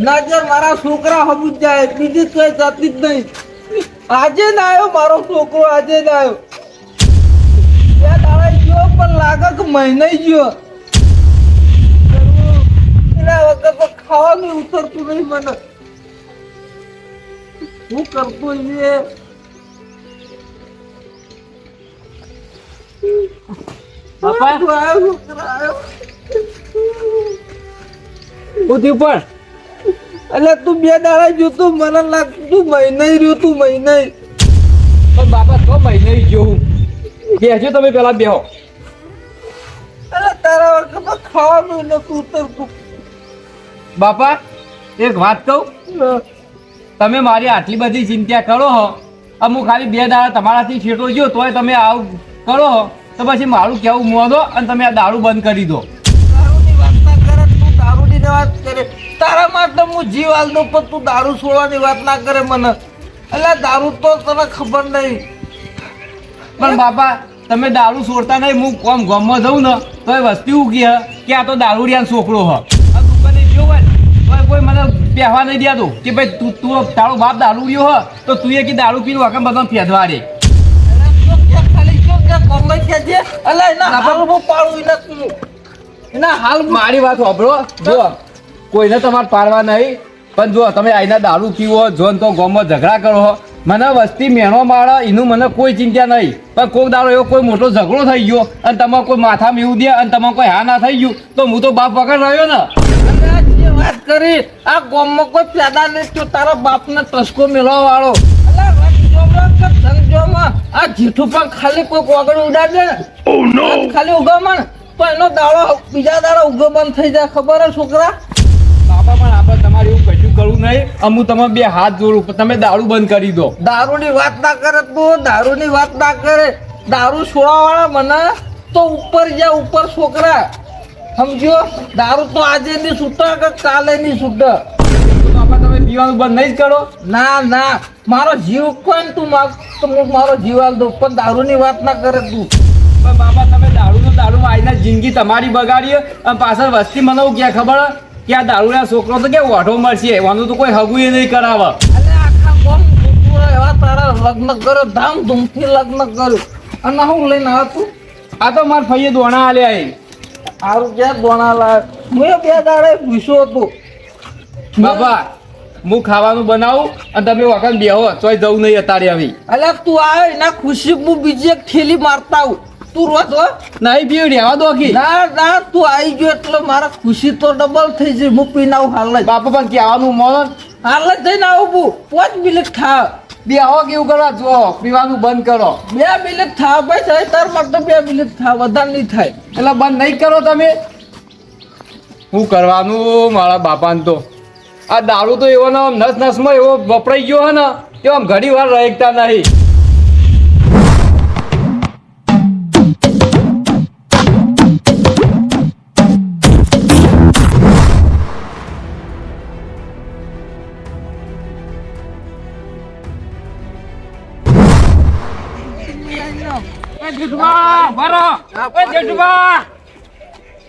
નજર મારા છોકરા હબુજ જાય બીજી કોઈ જતી જ નહીં. આજે ના આવ્યો મારો છોકરો, આજે ના આવ્યો. બે દાડા ગયો પણ લાગે કે મહિને ગયો. એના વગર તો ખાવાનું ઉતરતું નહીં મને. હું કરતો છે બાપા ઉધી ઉપર એટલે તું બે દાડા જોતું મને લાગતું તું મહિને રહ્યું, તું મહિને. પણ બાપા તો મહિને જોઉં બેસજો તમે પેલા બેહો. એટલે તારા વગર તો ખાવાનું નથી ઉતરતું. બાપા એક વાત કહું, તમે મારી આટલી બધી ચિંતા કરો હો, અમુક ખાલી 2 દાડા તમારાથી છેટો ગયો તોય તમે આવું કરો હો, તો પછી મારું કેવું મોદો અને તમે આ દારૂ બંધ કરી દો. દારૂની વાત ના કરે, તું દારૂની વાત કરે. તારા માટે હું જીવ આલ દઉં પણ તું દારૂ છોડવાની વાત ના કરે મને. એટલે દારૂ તો તને ખબર નહીં. પણ બાપા તમે દારૂ છોડતા નહીં, હું કોમ ગામમાં જઉં ને તો એ વસ્તી ઉગી હે કે આ તો દારૂડિયાનો છોકરો હ. આ દુકાને ગયો હોય તો કોઈ મને બેહવા નહીં દેતું કે ભાઈ તું તારો બાપ દારૂડિયો હ તો તું એ કે દારૂ પીને વખત બધા ફેદવા દે. મારી વાત સાંભળો, જો કોઈને તમારે પાડવા નહીં, પણ જો તમે આઈના દારૂ પીવો જો તો ગામમાં ઝઘડા કરો, મને વસ્તી મેણો માળે એનું મને કોઈ ચિંતા નહીં. પણ કોઈક દાડો એવો કોઈ મોટો ઝઘડો થઈ ગયો અને તમારે કોઈ માથામાં એવું દે અને તમારે કોઈ હા ના થઈ ગયું તો હું તો બાપ વગર રહ્યો ને. વાત કરી આ ગામમાં કોઈ પેદા નહીં થયો તારા બાપને ટસકો મેળવા વાળો. આ જીઠું પણ ખાલી કોઈ આગળ ઉડાડે ને ખાલી ઉગામાં તો એનો દાડો બીજા દાડો ઉગો બંધ થઈ જાય. ખબર હે છોકરા? બાપા પણ આપણે તમારે એવું કશું કરવું નહીં. અમુક તમે 2 હાથ જોડું, તમે દારૂ બંધ કરી દો. દારૂની વાત ના કરે તું, દારૂની વાત ના કરે. દારૂ છોડવા વાળા મને તો ઉપર જા ઉપર છોકરા, સમજો. દારૂ તો આજે ની છૂટે કે કાલે ની છૂટે. બાપા તમે પીવાનું બંધ નહીં જ કરો. ના ના, મારો જીવ કોઈ તું માગ તો હું મારો જીવ આલ દઉં પણ દારૂની વાત ના કરે તું. પણ બાપા તમે દારૂમાં આવીને જિંદગી તમારી બગાડી અને પાછળ વસ્તી મને એવું ક્યાં ખબર કે આ દારૂના છોકરો તો કે ઓઢો મળશે, એવાનું તો કોઈ હગું નહીં કરાવે. એટલે આખા ગામ છોકરા એવા તારા લગ્ન કર્યો, ધામધૂમથી લગ્ન કર્યું અને હું લઈને આવતું. આ તો મારા ફઈએ દોણા આલ્યા. સારું ક્યાં દોણા લાવે. મેં 2 દાડે પૂછ્યો હતો. બાપા હું ખાવાનું બનાવું અને તમે વખત બેહો તોય જવું નહીં અત્યારે આવી. અલ્યા તું આવે એના ખુશી હું બીજી એક થેલી મારતા આવું. તું રોજ હો નહીં પીવું રહેવા દો કી. ના ના, તું આવી ગયો એટલે મારા ખુશી તો ડબલ થઈ જાય. હું પીને આવું હાલ જ. બાપા પણ કહેવાનું મોન હાલ જ જઈને આવું. 5 મિનિટ થાવ. બેહો કેવું કરવા જો પીવાનું બંધ કરો. 2 મિનિટ થાવ ભાઈ, થાય તાર માટે 2 મિનિટ થાવ, વધારે નહીં થાય. એટલે બંધ નહીં કરો તમે. શું કરવાનું મારા બાપાને તો આ દારૂ તો એવો ને નસ નસમાં એવો વપરાઈ ગયો હે ને કે આમ ઘણી વાર રહેતા નહીં.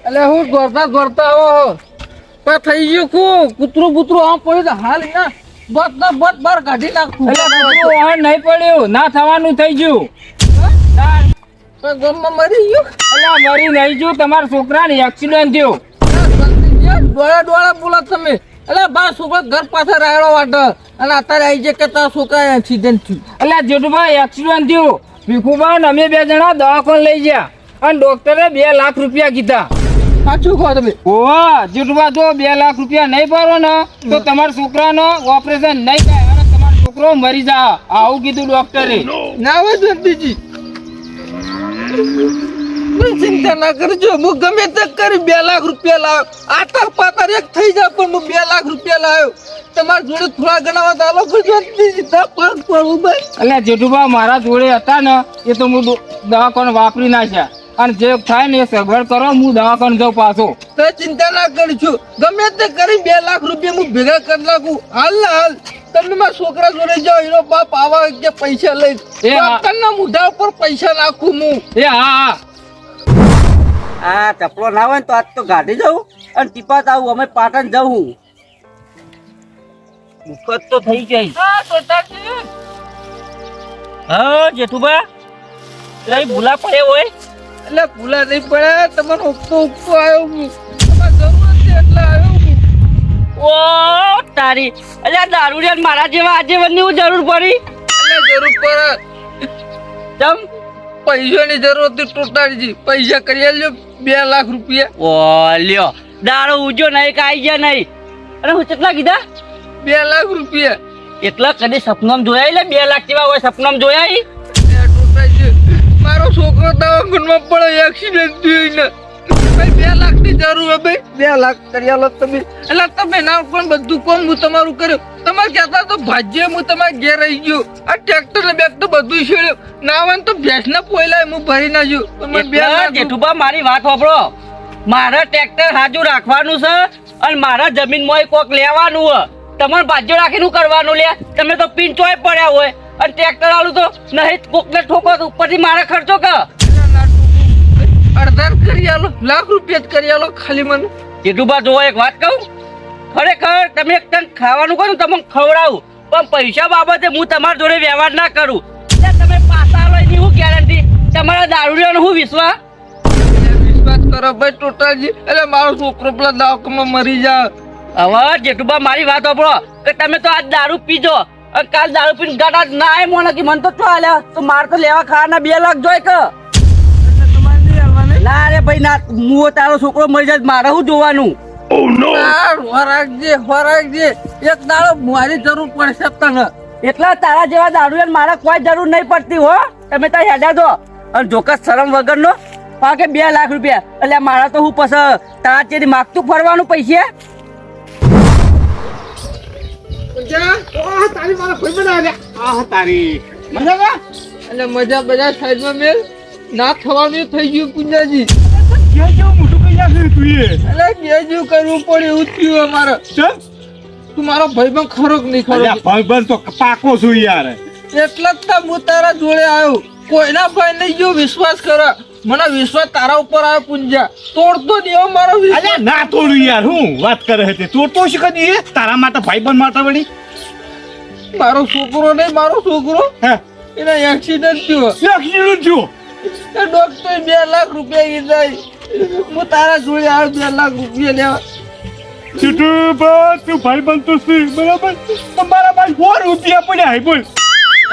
એટલે હું દોડતા દોડતા આવો પણ થઈ ગયું કું કૂતરું બૂતરું આમ પડ્યું હાલ ને બત ના બત બાર કાઢી નાખું. નહીં પડ્યું ના થવાનું થઈ ગયું. ગામમાં મરી ગયું. એટલે મરી નહીં ગયું, તમારા છોકરાને એક્સિડન્ટ થયો. ડોળા ડોળા બોલો તમે. એટલે બા છોકરા ઘર પાછળ રાયડો વાટે અને અત્યારે આવી જાય કે તારા છોકરા એક્સિડન્ટ થયું. એટલે જેઠુભાઈ એક્સિડન્ટ થયું. ભીખુભાઈ અમે 2 જણા દવાખાને લઈ ગયા અને ડોક્ટરે 2 લાખ રૂપિયા કીધા. સાચું કહો તમે? ઓહો જેઠુભા જો 2 લાખ રૂપિયા નહીં ભરો ને તો તમારા છોકરાનો ઓપરેશન નહીં થાય અને તમારો છોકરો મરી જાય, આવું કીધું ડોક્ટરે. ના હોય જલ્દીજી, ચિંતા ના કરજો. હું ગમે તે કરી 2 લાખ રૂપિયા લાવ્યો. આતર પાતર એક થઈ જાય પણ હું 2 લાખ રૂપિયા લાવ્યો. તમારા જોડે થોડા ઘણા દાલો કરજો. એટલે જેઠુભા મારા જોડે હતા ને એ તો હું દવાખાને વાપરી નાખ્યા અને જે થાય ને એ સગવડ કરો, હું દવાખાને જાઉં પાછો. તો ચિંતા ના કરજો. ગમે તે કરી 2 લાખ રૂપિયા હું ભેગા કરી નાખું. હાલ ના હાલ તમે મારા છોકરા જોડે જાઓ, એનો બાપ આવા કે પૈસા લઈ ડોક્ટરના મોઢા ઉપર પૈસા નાખું હું. એ હા આ ચપલો ના હોય ને તો આજ તો ગાડી જવું અને ટીપા આવું. અમે પાટણ જવું. મુફત તો થઈ ગઈ. હા ટોટાજી હા જેઠુબા લઈ ભૂલા પડે હોય. એટલે ભૂલા નહીં પડે તમારો ઉપતો આવ્યો હું તમારે જરૂર છે એટલે આવ્યો હું. ઓ તારી અલ્યા દારૂડિયા મારા જેવા આજીવનની હું જરૂર પડી. એટલે જરૂર પડે ચમ પૈસાની જરૂર હતી ટોટાજી પૈસા કરી આલજો 2 લાખ રૂપિયા. ઓ લ્યો દારૂ ઉજો નહીં કાઈ ગયા નહીં. અને હું કેટલા કીધા? 2 લાખ રૂપિયા. એટલા કદી સપનામાં જોયા લે 2 લાખ જેવા હોય સપનામાં જોયા ઈ? એ ટોટાજી મારો છોકરો દવાખાનામાં પડ્યો એક્સિડન્ટ થયો ને ભાઈ 2 લાખની જરૂર હે ભાઈ 2 લાખ કરી આલો તમે. એટલે તમે ના પણ બધું કોમ હું તમારું કર્યું. તમે કહેતા તો ભાજ્ય હું તમારે ઘેર રહી ગયો. આ ટ્રેક્ટર ને બેગ તો બધું છેડ્યું. નાવન તો ભેંસના પોયલા હું ભરી નાખ્યું. તમે 2 એટલા લાખ જેઠુબા મારી વાત સાંભળો. મારે ટ્રેક્ટર હાજુ રાખવાનું છે અને મારા જમીનમાં કોક લેવાનું હે. તમારે ભાજ્ય રાખીને શું કરવાનું લે? તમે તો પિંચોય પડ્યા હોય અને ટ્રેક્ટર આલું તો નહીં કોકને ઠોકો તો ઉપરથી મારે ખર્ચો કર. અડધા કરી આલો લાખ રૂપિયા જ કરી આલો ખાલી મને. જેઠુબા જોવો એક વાત કહું ખરેખર તમે એક ટન ખાવાનું કહો ને તમને ખવડાવું પણ પૈસા બાબતે હું તમારા જોડે વ્યવહાર ના કરું. એટલે તમે પાછા આલો એની શું ગેરંટી? તમારા દારૂડિયાનો શું વિશ્વાસ? વિશ્વાસ કરો ભાઈ ટોટાજી એટલે મારો છોકરો પેલા દવાખાનામાં મરી જાય. હવે જેઠુબા મારી વાત સાંભળો કે તમે તો આજ દારૂ પીજો અને કાલ દારૂ પીને ગાડા ના આય મોને કે મને તો ચાલે તો મારે તો લેવા ખાવાના 2 લાખ જોઈ કે તમારે નહીં આવવાને. ના રે ભાઈ ના મુઓ તારો છોકરો મરી જાય મારે શું જોવાનું? વરાગજે એક દાડો મારી જરૂર પડશે તને. એટલા તારા જેવા દારૂ મારે કોઈ જરૂર નહીં પડતી હો. તમે તો હેડ્યા દો અને જોકા શરમ વગરનો હા કે 2 લાખ રૂપિયા એટલે મારા તો હું પછી તારા ચેરી માગતું ફરવાનું પૈસા. તારી મારા ભાઈ બનાવ્યા તારી મજામાં એટલે મજા બધા સાઈડમાં મેલ ના થવાનું થઈ ગયું પુંજાજી. કેવું મોટું કઈ નાખ્યું તું એ? એટલે બેજું કરવું પડે એવું થયું અમારે. ચલ તું મારો ભાઈબંધ ખરો કે નહીં ખરો? ભાઈબંધ તો પાકો છું યાર. એટલે જ તો હું તારા જોડે આવ્યો. કોઈના ભાઈ નહીં જો વિશ્વાસ કરે. મને વિશ્વાસ તારા ઉપર આવ્યો પુંજા. તોડતો દેવો મારો વિશ્વાસ. અલ્યા ના તોડું યાર હું વાત કરે છે તોડતો છે કદી એ તારા માટે ભાઈબંધ માટે વળી મારો છોકરો નહીં મારો છોકરો હે એના એક્સિડન્ટ થયો. એક્સિડન્ટ થયો. એ ડોક્ટર 2 લાખ રૂપિયા કીધા. હું તારા જોડે આવ્યો 2 લાખ રૂપિયા લેવા. ચીટુબા તું ભાઈબંધ તો છે બરાબર તમારા ભાઈ 100 રૂપિયા પડ્યા હે બોલ.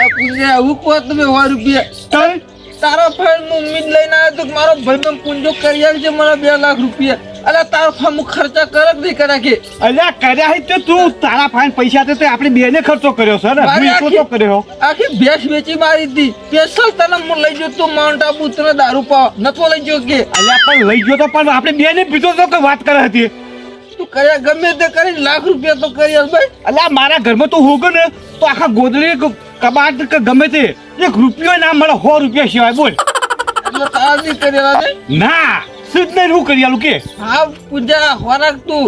આ પુંજા આવું કહો તમે 100 રૂપિયા તારે તારા ફાઈલ હું ઉમ્મીદ લઈને આવ્યો તો કે મારો ભાઈબંધ પુંજો કરી આવશે મને 2 લાખ રૂપિયા. અલા તારો ફામ ખર્ચા કરે કે નહીં કરે કે? અલ્યા કર્યા હે તો તું તારા ફાઈન પૈસા તો આપણે બેને ખર્ચો કર્યો છે ને હું એકલો તો કર્યો. આખી ભેંસ વેચી મારી હતી. સ્પેશિયલ તને હું લઈ ગયો તો માઉન્ટ આબુ તને દારૂ પાવ નતો લઈ ગયો કે? અલ્યા પણ લઈ ગયો તો પણ આપણે બેને પીધો તો કે વાત કરે હતી. તું કર્યા ગમે તે કરી લાખ રૂપિયા તો કરી આલ ભાઈ. અલ્યા મારા ઘરમાં તો હોગો ને તો આખા ગોદડી કબાટ કે ગમે તે 1 રૂપિયો ના મળે 100 રૂપિયા સિવાય બોલ. એટલે તારા નહીં કરેલા ને? ના સીધ નહીં હું કરી આલું કે હા પૂજા વરાગ તું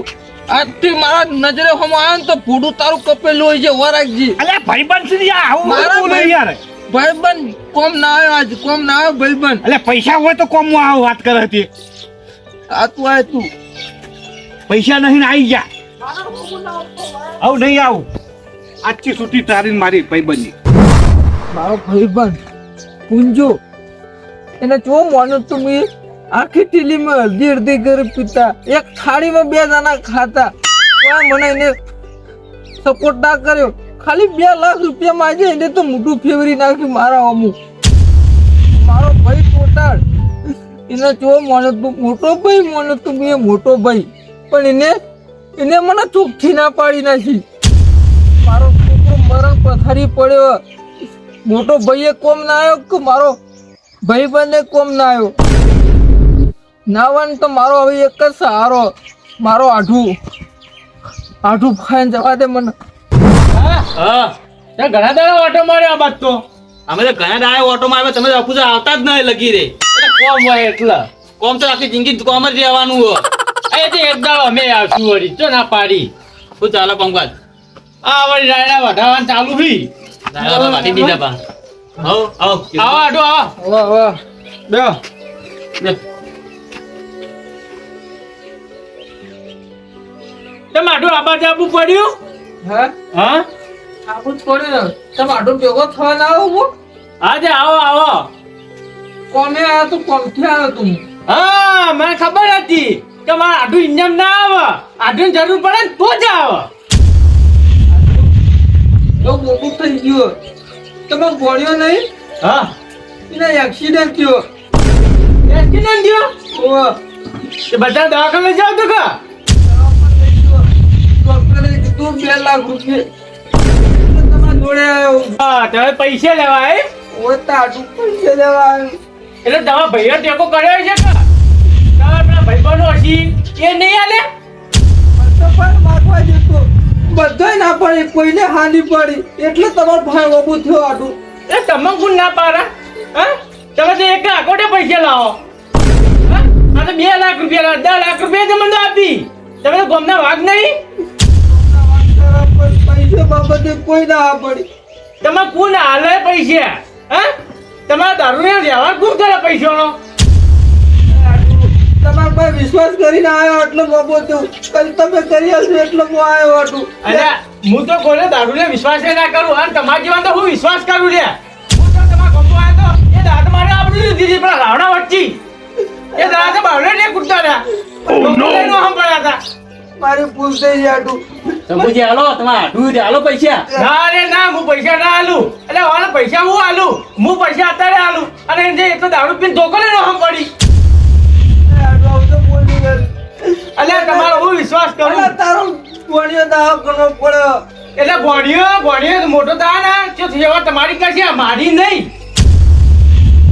આજથી મારા નજરે હમ આવ્યો ને તો ભૂડું તારું કપેલું હોય છે વરાગજી. અલ્યા ભાઈબંધ છે યાર આવું મારા બોલે યાર. ભાઈબંધ કોમ ના આવ્યો આજ કોમ ના આવ્યો ભાઈબંધ. અલ્યા પૈસા હોય તો કોમ આવ વાત કરે હતી. આ તું આય તું પૈસા નહીં આવી ગયા આવ નહીં આવું આજથી છૂટી તારી મારી ભાઈબંધની. મારો ભાઈબંધ પૂંજો એને જો માનો તમે આખી ટીલીમાં અડધી કરી પીતા એક થાળીમાં 2 જણા ખાતા કોઈ મને એને સપોર્ટ ના કર્યો. ખાલી 2 લાખ રૂપિયા માંગે એને તો મોઢું ફેવરી નાખ્યું મારા અમુક. મારો ભાઈ ટોટાલ એને જો માનો તું મોટો ભાઈ માનો તું એ મોટો ભાઈ પણ એને મને ચોખ્ખી ના પાડી નાખી. મારો છોકરો મરણ પથારી પડ્યો. મોટો ભાઈએ કોમ ના આવ્યો કે મારો ભાઈબંધે કોમ ના આવ્યો. નાવન તો મારો હવે એક જ સહારો મારો આઢું ફાઈન જવા દે મને. હા ઘણા દાડા ઓટો માર્યો આ બાદ તો અમે તો ઘણા દાડા ઓટો માર્યો તમે આખું આવતા જ નહીં લગી રે કોમ હોય એટલે કોમ તો આખી જિંદગી કોમ જ રહેવાનું હોય. એ તો એક દાડો અમે આવશું વળી ચો ના પાડી શું ચાલો પંકજ આ વળી રાયડા વઢાવાનું ચાલુ હી રાયડા વાટી દીધા બા આવો આટો આવો વાહ બે તમે આટો આબા જાબુ પડ્યું હા હા આવું જ પડે ને તમે આટો ભેગો થવા ના આવો હું આજે આવો આવો કોને આયા તું કોમથી આવ્યો તું હા મને ખબર હતી કે મારે આટલું ઇન્જમ ના આવે આટલું જરૂર પડે ને તો જ આવે તો મોટું થઈ ગયું તમે ભણ્યો નહીં હા એને એક્સિડન્ટ થયો એક્સિડન્ટ થયો ઓહ તે બધા દવાખાને જાવ તો કા ડોક્ટરે કીધું 2 લાખ રૂપિયા તમારા જોડે આવ્યો હા તમે પૈસા લેવા એ ઓય તાટું પૈસા લેવા આવ્યો એટલે તમારા ભાઈઓ ટેકો કર્યો છે કે તમારા પેલા ભાઈબંધો હશી એ નહીં આલે તો પણ માગવા જતો બધાય ના પડી કોઈને હાનિ પડી એટલે તમારો ભાઈ ઊભો થયો આટું એ તમે કોણ ના પારા હા તમે તો એક આકોટે પૈસા લાવો હા આ તો 2 લાખ રૂપિયા લાવો 10 લાખ રૂપિયા તમને તો આપી તમે તો ગમના વાઘ નહીં પૈસા બાબતે કોઈ ના પડી તમે કોણ હાલે પૈસા હા તમારા દારૂ ને વ્યવહાર કોણ કરે પૈસાનો તમારા પર વિશ્વાસ કરીને આવ્યો એટલે બાબો થયો તમે કરી આવશો એટલે હું આવ્યો હતું અને હું તો કોઈને દારૂ ને વિશ્વાસ ના કરું અને તમારા જીવન તો હું વિશ્વાસ કરું લે હું તો તમારા ગમો આવ્યો તો એ દાદ મારે આપણી લીધી હતી પેલા રાવણા વચ્ચી એ દાદ બાવડે ને કૂદતા રહ્યા હમ પડ્યા હતા મારી ભૂલ થઈ ગઈ આટું સમજી હાલો તમારા આટલું હાલો પૈસા ના રે ના હું પૈસા ના આલું એટલે વાળા પૈસા હું આલું હું પૈસા અત્યારે આલું અને જે એટલો દારૂ પીને ધોકો લઈને હમ પડી એટલે તમારો હું વિશ્વાસ કરું તારો ભણ્યો દાવ કરવો પડ્યો એટલે ભણ્યો મોટો થા ને શું સેવા તમારી કરશે મારી નહીં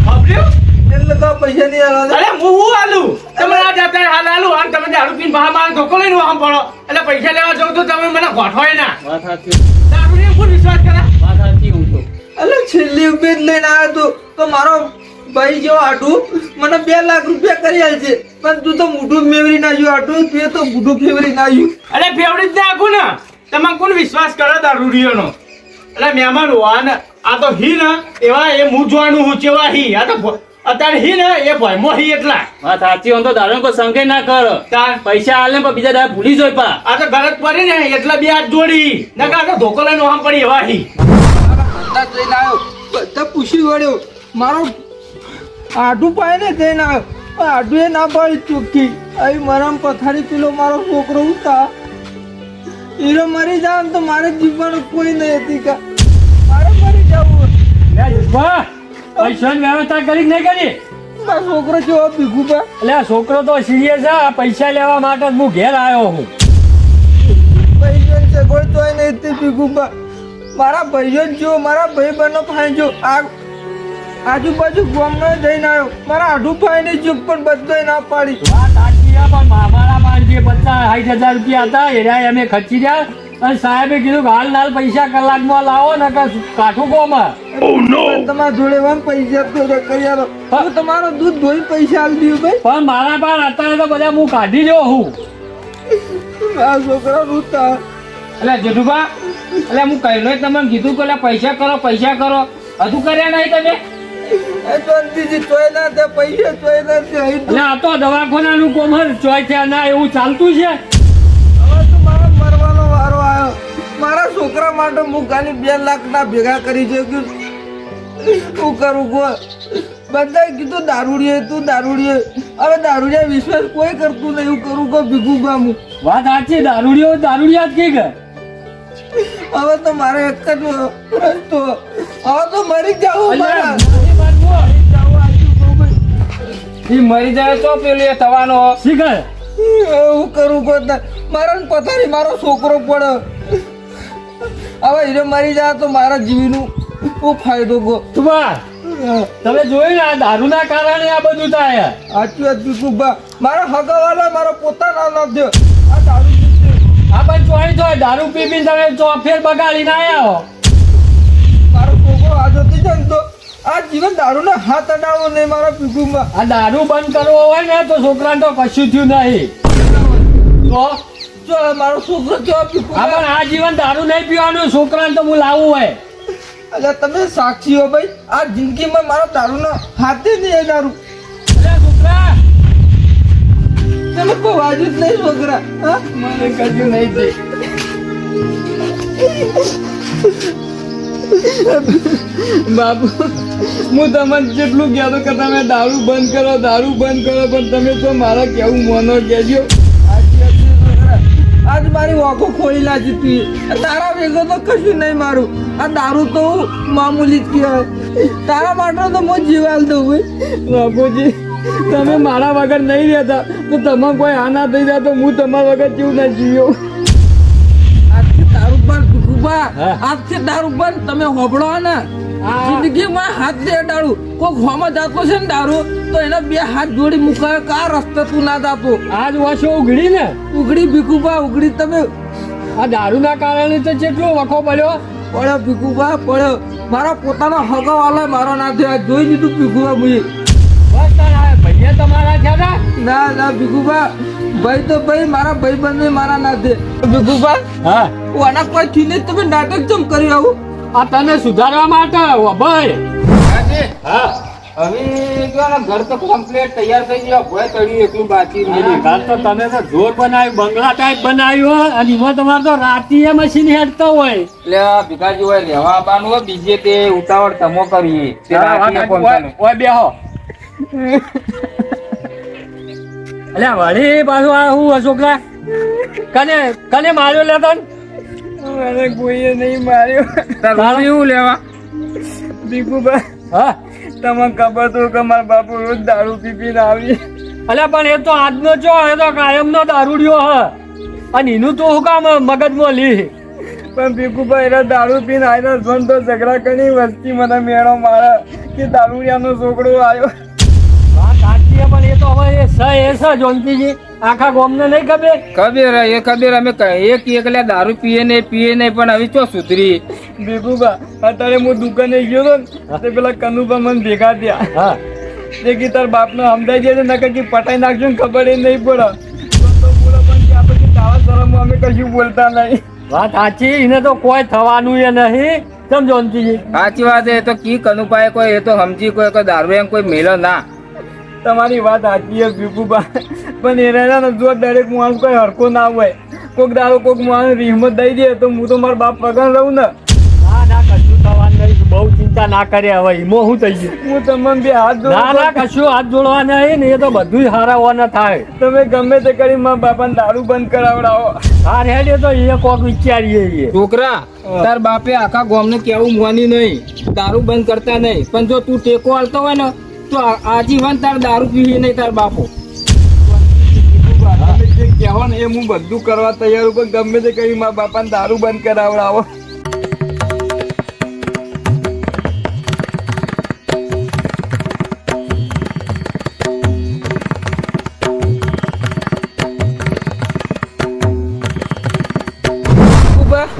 સાંભળ્યું? એટલે તો પૈસા નહીં આલવા અરે હું આલું તમે આ જતા હાલ આલું અને તમે દારૂ પીને બહાર મારે ધોકો લઈને આમ પડો એટલે પૈસા લેવા જાવ તો તમે મને ગોઠવાય ના વાત સાચી દારૂ ને કોણ વિશ્વાસ કરે વાત સાચી હું તો એટલે છેલ્લી ઉમેદ લઈને આવ્યો તો મારો ભાઈ જેવો આટું મને 2 લાખ રૂપિયા કરી આલ છે પણ તું તો મોઢું મેવરી નાખ્યું આટું તું તો મોઢું ફેવરી નાખ્યું અરે ફેવડી જ નાખું ને તમે કોણ વિશ્વાસ કરે દારૂડિયોનો એટલે મહેમાન હોવા ને આ તો હી ને એવા એ હું જોવાનું હું ચેવા હી આ તો અત્યારે હી ને એ ભયમો હી એટલા વાત સાચી હું તો દારૂ કોઈ સંકેત ના કર તાર પૈસા આલે પણ બીજા દાડા ભૂલી જોઈ પા આ તો ગરજ પડી ને એટલા બે હાથ જોડી નકા આ તો ધોકો લઈને આમ પડી એવા હી બધા જઈને આવ્યો બધા પૂછી વળ્યો મારો આટું પાય ને જઈને આવ્યો પણ આટું એ ના પાડી ચોખ્ખી આવી મરમ પથારી પેલો મારો છોકરો ઉતા હીરો મરી જાવ ને તો મારે જીવવાનું કોઈ નહીં હતી કા મારે મરી જવું પૈસા ની વ્યવસ્થા કરી કે નહીં કરી મારો છોકરો જેવો ભીખું પા એટલે આ છોકરો તો સિરિયસ છે આ પૈસા લેવા માટે જ હું ઘેર આવ્યો હું ભાઈઓ સગવડ તોય નહીં હતી ભીખું પા મારા ભાઈઓ જો મારા ભાઈ બહેનો ફાઈ જો આજુબાજુ ગામમાં જઈને આવ્યો મારા આઢું ફાઈ નહીં જો પણ બધોય ના પાડી વાત સાચી છે પણ મારા પાસે જે 50,000 રૂપિયા હતા એરા અમે ખર્ચી રહ્યા અને સાહેબે કીધું કે હાલ પૈસા કલાકમાં લાવો ને કે કાઠું કોમાં પણ તમારા જોડે વામ પૈસા તો કરી આલો હું તમારો દૂધ ધોઈ પૈસા આલી દઉં ભાઈ પણ મારા પાસે અત્યારે તો બધા હું કાઢી રહ્યો હું આ છોકરા રૂતા એટલે જેઠુભા એટલે હું કહીને તમને કીધું કે પૈસા કરો હજુ કર્યા નહીં તમે એ શાંતિથી ચોય ના દે પૈસા ચોય ના દે એટલે આ તો દવાખાનાનું કોમર ચોય છે ના એવું ચાલતું છે હવે તો મારો મરવાનો વારો આવ્યો મારા છોકરા માટે હું ખાલી 2 લાખ ના ભેગા કરી છે કે શું કરું ગો બધાએ કીધું દારૂડીએ હવે દારૂડિયા વિશ્વાસ કોઈ કરતું નહીં એવું કરું ગો ભીગું ગામું વાત સાચી દારૂડિયા જ કઈ ગઈ હવે તો મારે એક જ રસ્તો હવે તો મરી જાવ મરી જાય તો પેલું એ થવાનો શીખર એવું કરું ગો મારા પથારી મારો છોકરો પડે હવે હીરો મરી જાય તો મારા જીવીનું શું ફાયદો ગો તુબા તમે જોયું ને આ દારૂના કારણે આ બધું થાય સાચું વાત બીજું બા મારા હગાવાલા મારો પોતાના નામ દે આ દારૂ આ પણ ચોઈ જોય દારૂ પી પીને તમે ચોફેર બગાડીને આયા હો મારો છોકરો આજોથી જાય તો આ જીવન દારૂને હાથ અડાવો નહીં મારા પીકુમાં આ દારૂ બંધ કરવો હોય ને તો છોકરાને તો કશું થયું નહીં તો જો મારો છોકરો જો પીકું હા પણ આ જીવન દારૂ નહીં પીવાનું છોકરાને તો હું લાવવું હોય એટલે તમે સાક્ષી હો ભાઈ આ જિંદગીમાં મારો દારૂનો હાથે નહીં દારૂ અરે છોકરા તમે કોઈ વાજુ જ નહીં છોકરા હા મને કશું નહીં થઈ બાપુ હું તમને જેટલું કહેતો કે તમે દારૂ બંધ કરો પણ તમે તો મારા કેવું મોનો કહેજો. આજ મારી વાંખો ખોલી નાખી તી. તારા ભેગો તો કશું નહીં મારું. આ દારૂ તો મામૂલી જ કહેવાય. તારા માટે તો હું જીવાલ દઉં ભાઈ. બાપુજી તમે મારા વગર નહીં રહેતા તો તમે કોઈ આના થઈ જાય તો હું તમારા વગર કેવું ના જીવ્યો. આજથી દારૂ બંધ ભીખુભા. આજથી દારૂ બંધ. તમે હોબળો ને જિંદગીમાં હાથ દે દારૂ. કોઈક હોમાં જાતો છે ને દારૂ તો એના બે હાથ જોડી મુકાય કા રસ્તે તું ના જાતો. આજ વાસો ઉઘડી ને ઉઘડી ભીખુભા ઉઘડી. તમે આ દારૂ ના કારણે તો કેટલો વખો પડ્યો. પડ્યો ભીખુભા પડ્યો. મારા પોતાનો હગો વાલા મારો ના થયો. જોઈ લીધું ભીખુભા મુએ. બસ તારા ભાઈએ તમારા થયા ના ભીખુભા ભાઈ તો ભાઈ મારા ભાઈ બંધ મારા ના થે. ભીખુભા હા આના કોઈ થઈને તમે નાટક કેમ કર્યું આવું? આ તને સુધારવા માટે ભાઈ હા હવે ઘર તો કમ્પ્લીટ તૈયાર થઈ ગયો. ભોય તળ્યું એકલું બાકી ઘર તો તમે તો જોર બનાવ્યું બંગલા ટાઈપ બનાવ્યું અને એમાં તમારે તો રાતીએ મશીન હેડતો હોય. એટલે ભીખાજી હોય લેવા આવવાનું હોય બીજે તે ઉતાવળ તમો કરીએ તે રાત્રિએ પહોંચવાનું. ઓય બેહો અલ્યા વળી પાછું આ હું છોકરા કને માર્યો લેતો ને? મને કોઈએ નહીં માર્યો. તારું એવું લેવા ભીખુભા હા તમને ખબર તો કે મારા બાપુ રોજ દારૂ પી પીને આવી. અલ્યા પણ એ તો આજનો ચો એ તો કાયમનો દારૂડિયો હ અને એનું તો હું કામ મગજમાં લી. પણ ભીખુભા એના દારૂ પીને આવીને જોન તો ઝઘડા કરી વસ્તી મને મેળો મારે કે દારૂડિયાનો છોકરો આવ્યો. વાત સાચી છે પણ એ તો હવે એ છે જોનતીજી આખા ગામને નહીં ખબર. ખબર અમે એક એકલા દારૂ પીએ નહીં પણ હવે ચો સુધરી. ભીખુભા અત્યારે હું દુકાને ગયો હતો ને તે પેલા કનુભા મને ભેગા થયા. હા તે કે તાર બાપને સમજાઈ જાય નકર કે પટાઈ નાખજો ને ખબર એ નહીં પડે. તો બોલો પણ કે આપણે દાવા શરમમાં અમે કશું બોલતા નહીં. વાત સાચી એને તો કોઈ થવાનું એ નહીં સમજો જોનતીજી. સાચી વાત એ તો કી કનુપાએ કોઈ એ તો સમજી કોઈ દારૂ એમ કોઈ મેલો ના. તમારી વાત સાચી છે ભીખુભા પણ એ રહ્યા ને જો દરેક માણસ કોઈ હરખો ના હોય. કોઈક દારૂ કોઈક માણસ હિંમત દઈ દે તો હું તો મારા બાપ વગર રહું ને. ના કશું થવાનું નહીં બહુ ચિંતા ના કરે હવે એમાં શું થઈ ગયું. હું તમને બે હાથ ના જોડું. કશું હાથ જોડવા નહીં ને એ તો બધું હારા હોવાના થાય. તમે ગમે તે કરી મારા બાપાને દારૂ બંધ કરાવડાવો. હા રેડે તો એ કોક વિચારીએ છોકરા તાર બાપે આખા ગામને કેવું મોની નહીં દારૂ બંધ કરતા નહીં પણ જો તું ટેકો આલતો હોય ને તો આજીવન તાર દારૂ પીવી નહીં તાર બાપો. તમે જે કહેવો ને એ હું બધું કરવા તૈયાર છું પણ ગમે તે કરી મારા બાપાને દારૂ બંધ કરાવડાવો.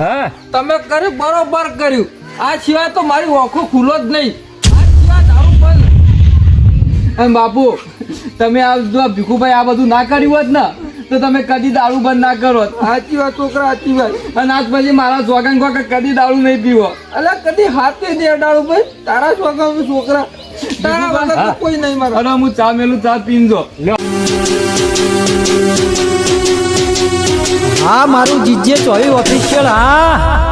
હા તમે કર્યું બરોબર કર્યું. આ સિવાય તો મારી ઓખો ખુલ્લો જ નહીં. આ સિવાય દારૂ બંધ. અને બાપુ તમે આ જો ભીખુભાઈ આ બધું ના કર્યું હોત ને તો તમે કદી દારૂ બંધ ના કરો. સાચી વાત છોકરા સાચી વાત. અને આજ પછી મારા સોગન કે કદી દારૂ નહીં પીવો. એટલે કદી હાથ નહીં દે દારૂ ભાઈ. તારા સોગન છોકરા તારા વગર તો કોઈ નહીં મારા. અને હું ચા મેલું ચા પીનજો. હા મારું જીજે ચોવી ઓફિશિયલ હા